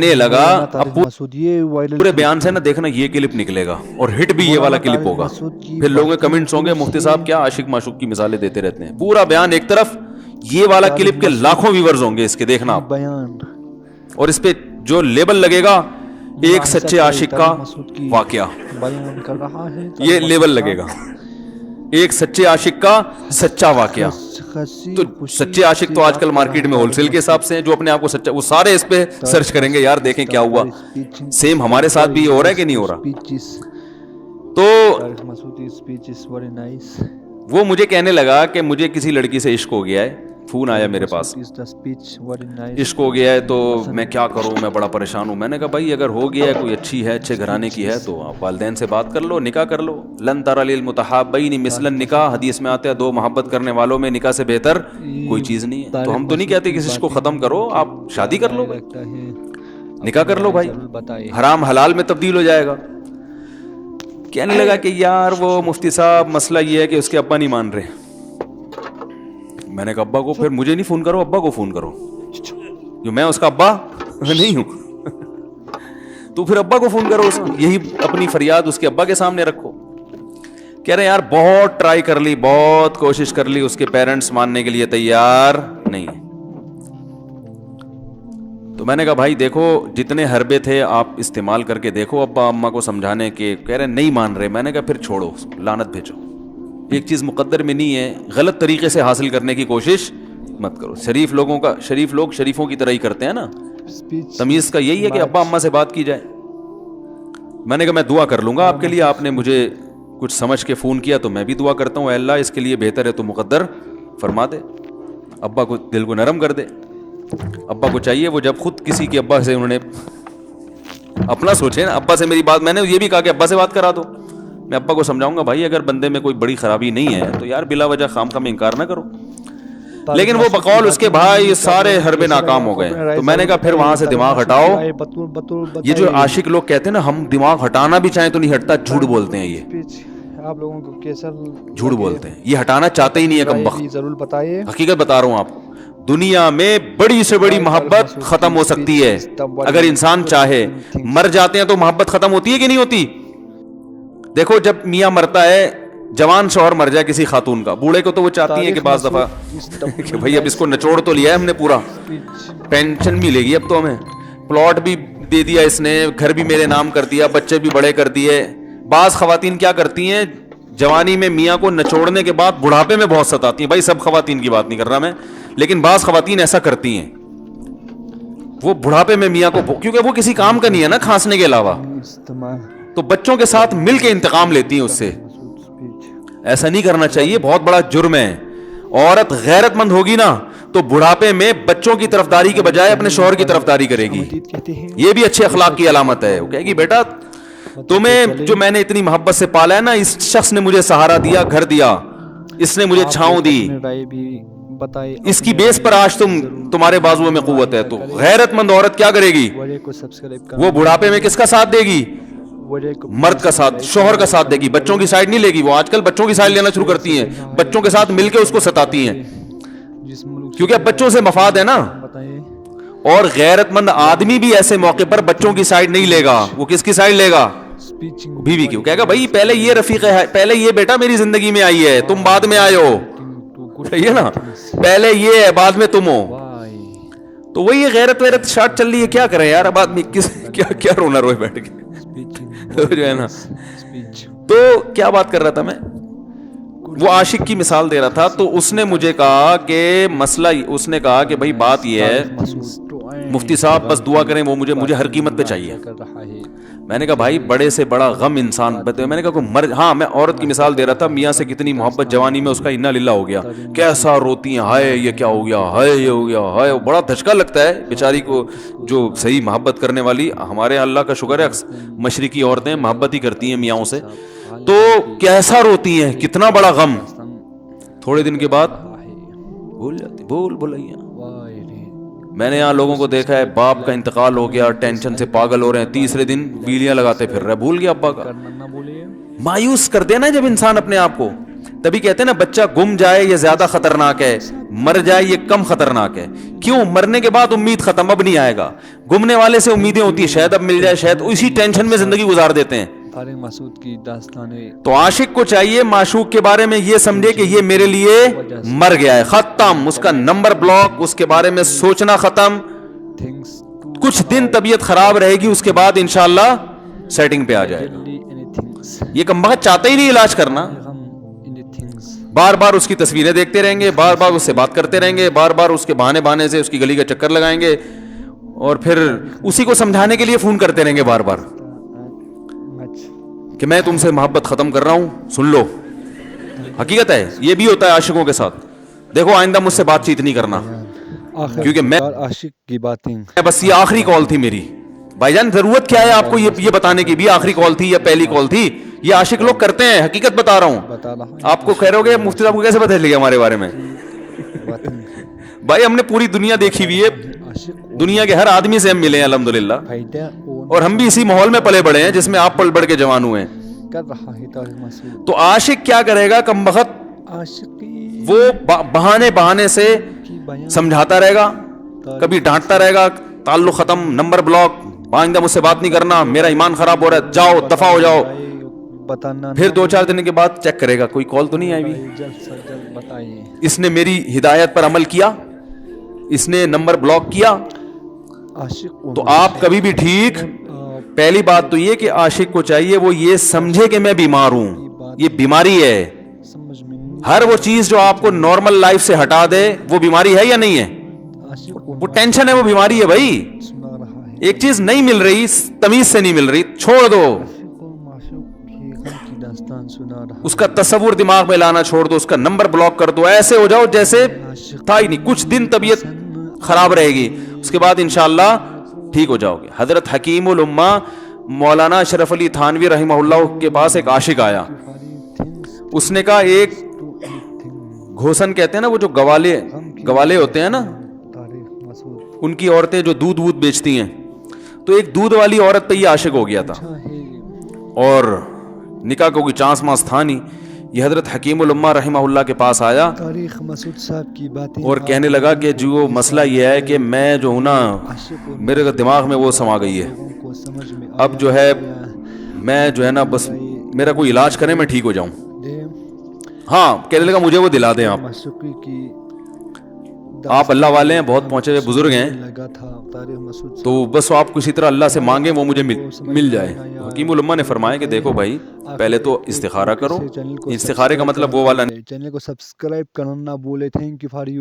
لگا اب پورے بیان سے نا دیکھنا یہ کلپ نکلے گا اور ہٹ بھی یہ والا کلپ ہوگا. پھر لوگوں کے کمنٹس ہوں گے مفتی صاحب کیا عاشق معشوق کی مثالیں دیتے رہتے ہیں. پورا بیان ایک طرف, یہ والا کلپ کے لاکھوں ویورز ہوں گے اس کے, دیکھنا آپ. اور اس پہ جو لیبل لگے گا ایک سچے عاشق کا واقعہ, یہ لیبل لگے گا ایک سچے عاشق کا سچا واقعہ. تو سچے عاشق تو آج کل مارکیٹ میں ہول سیل کے حساب سے ہیں, جو اپنے آپ کو سچا, وہ سارے اس پہ سرچ کریں گے یار دیکھیں کیا ہوا. سیم ہمارے ساتھ بھی ہو رہا ہے کہ نہیں ہو رہا. تو وہ مجھے کہنے لگا کہ مجھے کسی لڑکی سے عشق ہو گیا ہے, فون آیا میرے پاس, عشق ہو گیا ہے تو میں کیا کروں, میں بڑا پریشان ہوں. میں نے کہا بھائی اگر ہو گیا ہے, کوئی اچھی ہے, اچھے گھرانے کی ہے, تو آپ والدین سے بات کر لو, نکاح کر لو. لن تر للمتحابین مثل النکاح, حدیث میں آتا ہے دو محبت کرنے والوں میں نکاح سے بہتر کوئی چیز نہیں ہے. تو ہم تو نہیں کہتے کسی عشق کو ختم کرو, آپ شادی کر لو بھائی, نکاح کر لو بھائی, حرام حلال میں تبدیل ہو جائے گا. کہنے لگا کہ یار وہ مفتی صاحب مسئلہ یہ ہے کہ اس کے ابا نہیں مان رہے. میں نے کہا ابا کو, پھر مجھے نہیں فون کرو, ابا کو فون کرو, جو میں اس کا ابا نہیں ہوں. تو پھر ابا کو فون کرو, یہی اپنی فریاد اس کے ابا کے سامنے رکھو. کہہ رہے یار بہت ٹرائی کر لی, بہت کوشش کر لی, اس کے پیرنٹس ماننے کے لیے تیار نہیں. تو میں نے کہا بھائی دیکھو جتنے حربے تھے آپ استعمال کر کے دیکھو ابا اماں کو سمجھانے کے, کہہ رہے نہیں مان رہے. میں نے کہا پھر چھوڑو, لعنت بھیجو. ایک چیز مقدر میں نہیں ہے, غلط طریقے سے حاصل کرنے کی کوشش مت کرو. شریف لوگ شریفوں کی طرح ہی کرتے ہیں نا. تمیز کا یہی ہے کہ ابا اماں سے بات کی جائے. میں نے کہا میں دعا کر لوں گا آپ کے لیے, آپ نے مجھے کچھ سمجھ کے فون کیا تو میں بھی دعا کرتا ہوں, اے اللہ اس کے لیے بہتر ہے تو مقدر فرما دے, ابا کو دل کو نرم کر دے. ابا کو چاہیے وہ جب خود کسی کے ابا سے انہوں نے اپنا سوچے نا, ابا سے میری بات, میں نے یہ بھی کہا کہ ابا سے بات کرا دو. میں ابا کو سمجھاؤں گا بھائی اگر بندے میں کوئی بڑی خرابی نہیں ہے تو یار بلا وجہ خام خام انکار نہ کرو. لیکن وہ بقول اس کے بھائی سارے حربے ناکام ہو گئے. تو میں نے کہا پھر وہاں سے دماغ ہٹاؤ. یہ جو عاشق لوگ کہتے ہیں نا ہم دماغ ہٹانا بھی چاہیں تو نہیں ہٹتا, جھوٹ بولتے ہیں. یہ آپ لوگوں کو کیسا جھوٹ بولتے ہیں, یہ ہٹانا چاہتے ہی نہیں ہے کمبخت. ضرور بتائیے, حقیقت بتا رہا ہوں آپ کو, دنیا میں بڑی سے بڑی محبت ختم ہو سکتی ہے اگر انسان چاہے. مر جاتے ہیں تو محبت ختم ہوتی ہے کہ نہیں ہوتی؟ دیکھو جب میاں مرتا ہے, جوان شوہر مر جائے کسی خاتون کا, بوڑھے کو تو وہ چاہتی ہیں کہ بعض دفعہ کہ بھائی اب اس کو نچوڑ تو لیا ہے ہم نے, پورا پینشن ملے گی اب تو ہمیں, پلاٹ بھی دے دیا اس نے, گھر بھی میرے نام کر دیا, بچے بھی بڑے کر دیے. بعض خواتین کیا کرتی ہیں, جوانی میں میاں کو نچوڑنے کے بعد بڑھاپے میں بہت ستاتی ہیں. بھائی سب خواتین کی بات نہیں کر رہا میں, لیکن بعض خواتین ایسا کرتی ہیں, وہ بڑھاپے میں میاں کو, کیونکہ وہ کسی کام کا نہیں ہے نا کھانسنے کے علاوہ, تو بچوں کے ساتھ مل کے انتقام لیتی ہیں اس سے. ایسا نہیں کرنا چاہیے, بہت بڑا جرم ہے. عورت غیرت مند ہوگی نا تو بڑھاپے میں بچوں کی طرفداری کے بجائے اپنے شوہر کی طرفداری کرے گی. یہ بھی اچھے اخلاق کی علامت ہے. وہ کہے گی بیٹا تمہیں جو میں نے اتنی محبت سے پالا ہے نا, اس شخص نے مجھے سہارا دیا, گھر دیا, اس نے مجھے چھاؤں دی, اس کی بیس پر آج تمہارے بازوؤں میں قوت ہے. تو غیرت مند عورت کیا کرے گی, وہ بڑھاپے میں کس کا ساتھ دے گی, مرد کا ساتھ, شوہر کا ساتھ دے گی, بچوں کی سائیڈ نہیں لے گی. وہ آج کل بچوں کی سائیڈ لینا شروع کرتی ہیں, بچوں کے ساتھ مل کے اس کو ستاتی ہیں, کیونکہ اب بچوں سے مفاد ہے نا. اور غیرت مند آدمی بھی ایسے موقع پر بچوں کی سائیڈ نہیں لے گا. وہ کس کی سائیڈ لے گا, بیوی کی. کہے گا بھائی پہلے یہ رفیق ہے, پہلے یہ بیٹا میری زندگی میں آئی ہے, تم بعد میں آئے ہو, ہے نا, پہلے یہ ہے بعد میں تم ہو. تو وہی غیرت ویرت شارٹ چل رہی ہے. کیا کریں یار, اب آدمی کیا رونا روئے بیٹھ کے جو ہے نا. تو کیا بات کر رہا تھا میں, وہ عاشق کی مثال دے رہا تھا. تو اس نے مجھے کہا کہ مسئلہ, اس نے کہا کہ بھائی بات یہ ہے مفتی صاحب بس دعا کریں, وہ مجھے ہر قیمت پہ چاہیے. میں نے کہا بھائی بڑے سے بڑا غم انسان, میں نے کہا ہاں میں عورت کی مثال دے رہا تھا, میاں سے کتنی محبت جوانی میں اس کا انا للہ ہو گیا, کیسا روتی ہیں, ہائے یہ کیا ہو گیا, ہائے یہ ہو گیا, ہائے. بڑا دھچکا لگتا ہے بیچاری کو, جو صحیح محبت کرنے والی. ہمارے اللہ کا شکر ہے مشرقی عورتیں محبت ہی کرتی ہیں میاں سے, تو کیسا روتی ہیں, کتنا بڑا غم. تھوڑے دن کے بعد بھول جاتی, بھولائیے. میں نے یہاں لوگوں کو دیکھا ہے, باپ کا انتقال ہو گیا, ٹینشن سے پاگل ہو رہے ہیں, تیسرے دن ویلیاں لگاتے پھر رہے, بھول گیا ابا کا. مایوس کر دینا جب انسان اپنے آپ کو. تبھی کہتے ہیں نا بچہ گم جائے یہ زیادہ خطرناک ہے, مر جائے یہ کم خطرناک ہے. کیوں؟ مرنے کے بعد امید ختم, اب نہیں آئے گا. گمنے والے سے امیدیں ہوتی ہیں شاید اب مل جائے, شاید اسی ٹینشن میں زندگی گزار دیتے ہیں. طارق مسعود کی داستان. تو عاشق کو چاہیے معشوق کے بارے میں یہ سمجھے کہ یہ میرے لیے مر گیا ہے, ختم, اس کا نمبر بلاک, اس کے بارے میں سوچنا ختم. کچھ دن طبیعت خراب رہے گی, اس کے بعد انشاءاللہ سیٹنگ پہ آ جائے گا. یہ کمبخت چاہتا ہی نہیں علاج کرنا, بار بار اس کی تصویریں دیکھتے رہیں گے, بار بار اس سے بات کرتے رہیں گے, بار بار اس کے بہانے سے اس کی گلی کا چکر لگائیں گے, اور پھر اسی کو سمجھانے کے لیے فون کرتے رہیں گے بار بار کہ میں تم سے محبت ختم کر رہا ہوں, سن لو. حقیقت ہے یہ بھی ہوتا ہے عاشقوں کے ساتھ. دیکھو آئندہ مجھ سے بات چیت نہیں کرنا, کیونکہ میں عاشق کی باتیں, بس یہ آخری کال تھی میری. بھائی جان ضرورت کیا ہے آپ کو یہ بتانے کی بھی آخری کال تھی یا پہلی کال تھی؟ یہ عاشق لوگ کرتے ہیں, حقیقت بتا رہا ہوں. آپ کو کہہ رہے ہو گے مفتی صاحب کو کیسے بدل لیا ہمارے بارے میں؟ بھائی ہم نے پوری دنیا دیکھی ہوئی ہے, دنیا کے ہر آدمی سے ہم ملے ہیں الحمدللہ, اور ہم بھی اسی ماحول میں پلے بڑے ہیں جس میں آپ پل بڑھ کے جوان ہوئے ہیں. تو عاشق کیا کرے گا کمبخت, وہ بہانے سے سمجھاتا رہے گا, کبھی ڈانٹتا رہے گا, تعلق ختم, نمبر بلاک, آئندہ مجھ سے بات نہیں کرنا, میرا ایمان خراب ہو رہا ہے, جاؤ دفع ہو جاؤ. پھر 2-4 دن کے بعد چیک کرے گا کوئی کال تو نہیں آئی ہوئی, اس نے میری ہدایت پر عمل کیا, اس نے نمبر بلاک کیا. تو آپ کبھی بھی ٹھیک. پہلی بات تو یہ کہ عاشق کو چاہیے وہ یہ سمجھے کہ میں بیمار ہوں, یہ بیماری ہے. ہر وہ چیز جو آپ کو نارمل لائف سے ہٹا دے وہ بیماری ہے یا نہیں ہے؟ وہ ٹینشن ہے, وہ بیماری ہے بھائی. ایک چیز نہیں مل رہی, تمیز سے نہیں مل رہی, چھوڑ دو اس کا تصور دماغ میں لانا چھوڑ دو, اس کا نمبر بلاک کر دو, ایسے ہو جاؤ جیسے تھا ہی نہیں. کچھ دن طبیعت خراب رہے گی, اس کے بعد انشاءاللہ ٹھیک ہو جاؤ گے. حضرت حکیم الامہ مولانا اشرف علی تھانوی رحمہ اللہ کے پاس ایک عاشق آیا. اس نے کہا ایک گھوسن کہتے ہیں نا, وہ جو گوالے ہوتے ہیں نا, ان کی عورتیں جو دودھ بیچتی ہیں, تو ایک دودھ والی عورت پہ یہ عاشق ہو گیا تھا, اور نکاح کو کوئی چانس ماس تھا نہیں. یہ حضرت حکیم الامہ رحمہ اللہ کے پاس آیا اور کہنے لگا کہ جو مسئلہ یہ ہے کہ میں جو ہوں نا, میرے دماغ میں وہ سما گئی ہے, اب جو ہے میں جو ہے نا بس میرا کوئی علاج کریں میں ٹھیک ہو جاؤں. ہاں کہنے لگا مجھے وہ دلا دیں آپ اللہ والے ہیں, بہت پہنچے ہوئے بزرگ ہیں, تو بس آپ کسی طرح اللہ سے مانگیں وہ مجھے مل جائے. حکیم الامہ نے فرمایا کہ دیکھو بھائی پہلے تو استخارہ کرو. استخارے کا مطلب وہ والا چینل کو سبسکرائب کرنا نہ بھولے. Thank you for you.